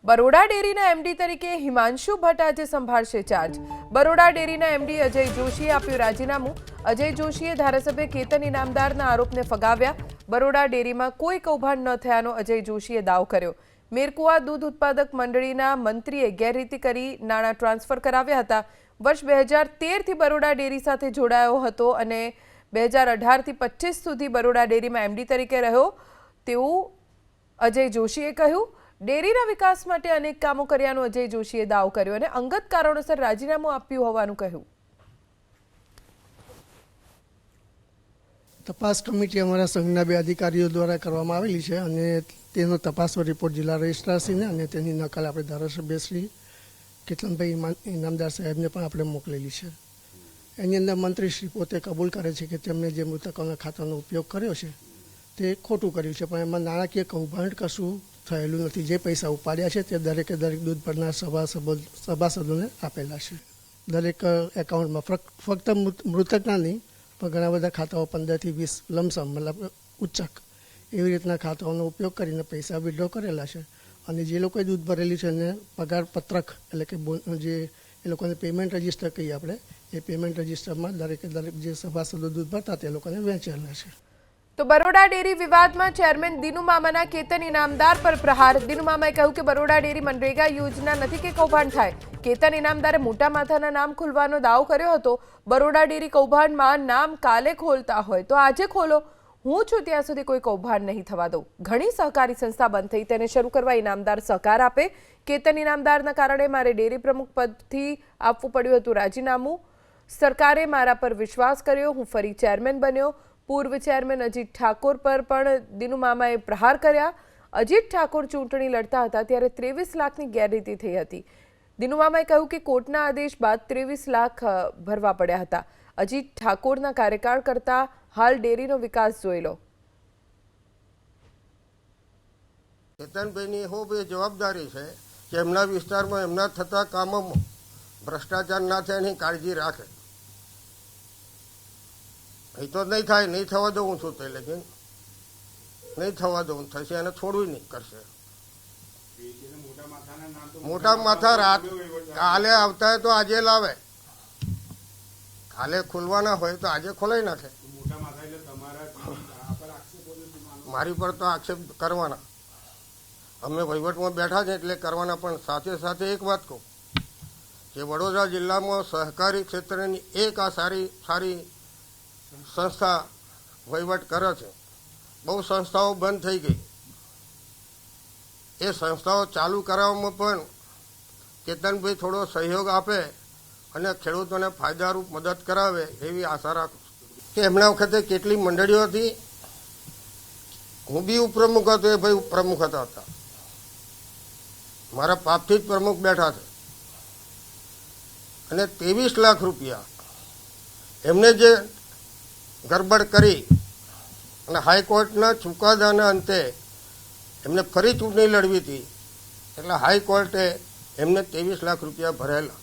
બરોડા ડેરીના એમડી તરીકે હિમાંશુ ભટ્ટ આજે સંભાળશે ચાર્જ। બરોડા ડેરીના એમડી અજય જોશીએ આપ્યું રાજીનામું। અજય જોશીએ ધારાસભ્ય કેતન ઇનામદારના આરોપને ફગાવ્યા। બરોડા ડેરીમાં કોઈ કૌભાંડ ન થયાનો અજય જોશીએ દાવો કર્યો। મેરકુવા દૂધ ઉત્પાદક મંડળીના મંત્રીએ ગેરરીતિ કરી નાણાં ટ્રાન્સફર કરાવ્યા હતા। વર્ષ 2013થી બરોડા ડેરી સાથે જોડાયો હતો અને 2018થી 25 સુધી બરોડા ડેરીમાં એમડી તરીકે રહ્યો તેવું અજય જોશીએ કહ્યું। ડેરીના વિકાસ માટે અનેક કામો કર્યાનો અજય જોશીએ દાવો કર્યો અને અંગત કારણોસર રાજીનામું આપ્યું હોવાનું કહ્યું। તપાસ કમિટી અમારા સંઘના 2 અધિકારીઓ દ્વારા કરવામાં આવેલી છે અને તેનો તપાસનો રિપોર્ટ જિલ્લા રજિસ્ટ્રારશ્રીને અને તેની નકલ આપણે ધારાસભ્ય શ્રી કેતનભાઈ ઇનામદાર સાહેબને પણ આપણે મોકલેલી છે। એની અંદર મંત્રીશ્રી પોતે કબૂલ કરે છે કે તેમણે જે મૃતકોના ખાતાનો ઉપયોગ કર્યો છે તે ખોટું કર્યું છે, પણ એમાં નાણાકીય કૌભાંડ કશું થયેલું નથી। જે પૈસા ઉપાડ્યા છે તે દરેકે દરેક દૂધ ભરનાર સભાસદોને આપેલા છે। દરેક એકાઉન્ટમાં ફક્ત મૃતકના નહીં પણ ઘણા બધા ખાતાઓ 15થી 20 લમસમ મતલબ ઉચ્ચક એવી રીતના ખાતાઓનો ઉપયોગ કરીને પૈસા વિડ્રો કરેલા છે અને જે લોકોએ દૂધ ભરેલી છે એને પગાર પત્રક એટલે કે જે એ લોકોને પેમેન્ટ રજિસ્ટર કહીએ આપણે એ પેમેન્ટ રજિસ્ટરમાં દરેકે દરેક જે સભાસદો દૂધ ભરતા તે લોકોને વહેંચેલા છે। તો બરોડા ડેરી વિવાદમાં ચેરમેન દિનુ મામાના કેતન ઇનામદાર પર પ્રહાર। દિનુ મામાએ કહ્યું કે બરોડા ડેરી મનરેગા યોજના નથી કે કૌભાંડ થાય। કેતન ઇનામદારે મોટા માથાના નામ ખુલવાનો દાવો કર્યો હતો। બરોડા ડેરી કૌભાંડમાં નામ કાલે ખોલતા હોય તો આજે ખોલો, હું છું ત્યાં સુધી કોઈ કૌભાંડ નહીં થવા દઉં। ઘણી સહકારી સંસ્થા બંધ થઈ તેને શરૂ કરવા ઇનામદાર સહકાર આપે। કેતન ઇનામદારના કારણે મારે ડેરી પ્રમુખ પદથી આપવું પડ્યું હતું રાજીનામું। સરકારે મારા પર વિશ્વાસ કર્યો, હું ફરી ચેરમેન બન્યો। પૂર્વ ચેરમેન અજીત ઠાકોર પર પણ દિનુ મામાએ પ્રહાર કર્યા। અજીત ઠાકોર ચૂંટણી લડતા હતા ત્યારે 23 લાખની ગેરરીતિ થઈ હતી। દિનુ મામાએ કહ્યું કે કોર્ટના આદેશ બાદ 23 લાખ ભરવા પડ્યા હતા। અજીત ઠાકોરના કાર્યકાળ કરતા હાલ ડેરીનો વિકાસ જોઈ લો। કેતનભાઈની ખૂબ જવાબદારી છે કે એમના વિસ્તારમાં એમના થતા કામોમાં ભ્રષ્ટાચાર ના થાય એની કાળજી રાખે। અહીં તો નહીં થાય, નહીં થવા દઉં છું તે, લેકિન નહીં થવા દઉં થશે અને થોડું નહીં કરશે। મોટા માથા રાત કાલે આવતા હોય તો આજે લાવે, કાલે ખોલવાના હોય તો આજે ખોલાઈ નાખે। મારી પર તો આક્ષેપ કરવાના, અમે વહીવટમાં બેઠા છે એટલે કરવાના। પણ સાથે સાથે એક વાત કહું કે વડોદરા જિલ્લામાં સહકારી ક્ષેત્રની એક આ સારી સંસ્થા વહીવટ કરે છે। બહુ સંસ્થાઓ બંધ થઈ ગઈ, એ સંસ્થાઓ ચાલુ કરાવવામાં પણ કેતનભાઈ થોડો સહયોગ આપે અને ખેડૂતોને ફાયદારૂપ મદદ કરાવે એવી આશા રાખું કે એમના વખતે કેટલી મંડળીઓ હતી। હું બી ઉપપ્રમુખ હતો, એ ભાઈ ઉપપ્રમુખ હતા, મારા પાપથી જ પ્રમુખ બેઠા છે અને 23 લાખ રૂપિયા એમને જે ગરબડ કરી અને હાઈકોર્ટના ચુકાદાના અંતે એમને ફરી ચૂંટણી લડવી હતી એટલે હાઈકોર્ટે એમને 23 લાખ રૂપિયા ભરેલા।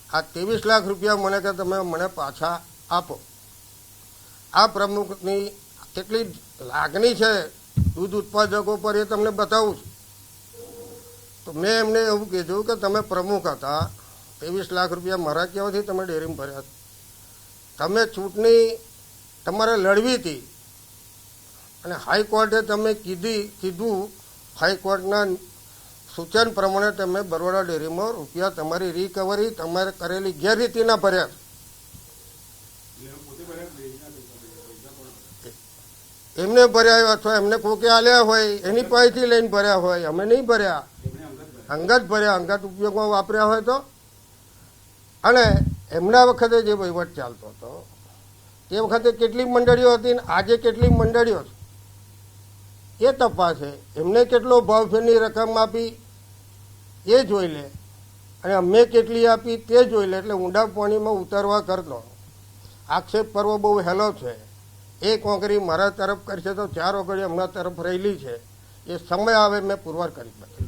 આ 23 લાખ રૂપિયા મને કે તમે મને પાછા આપો। આ પ્રમુખની કેટલી લાગણી છે દૂધ ઉત્પાદકો પર એ તમને બતાવું છું। તો મેં એમને એવું કીધું કે તમે પ્રમુખ હતા, 23 લાખ રૂપિયા મારા કહેવાથી તમે ડેરીમાં ભર્યા, તમે ચૂંટણી તમારે લડવી હતી અને હાઈકોર્ટે તમે કીધું હાઈકોર્ટના સૂચન પ્રમાણે તમે બરોડા ડેરીમાં રૂપિયા તમારી રિકવરી તમારે કરેલી ગેરરીતિના ભર્યા। એમને ભર્યા અથવા એમને કોકે આલ્યા હોય એની પાસેથી લઈને ભર્યા હોય, અમે નહીં ભર્યા, અંગત ભર્યા, અંગત ઉપયોગમાં વાપર્યા હોય તો। અને એમના વખતે જે વહીવટ ચાલતો હતો તે વખતે કેટલી મંડળીઓ હતી ને આજે કેટલી મંડળીઓ છે એ તપાસે। એમને કેટલો ભાવફેરની રકમ આપી એ જોઈ લે અને અમે કેટલી આપી તે જોઈ લે, એટલે ઊંડા પાણીમાં ઉતરવા કરતો આક્ષેપ કરવો બહુ હેલો છે। એક ઓગળી મારા તરફ કરશે તો 4 ઓગળી એમના તરફ રહેલી છે, એ સમય આવે મેં પુરવાર કરી।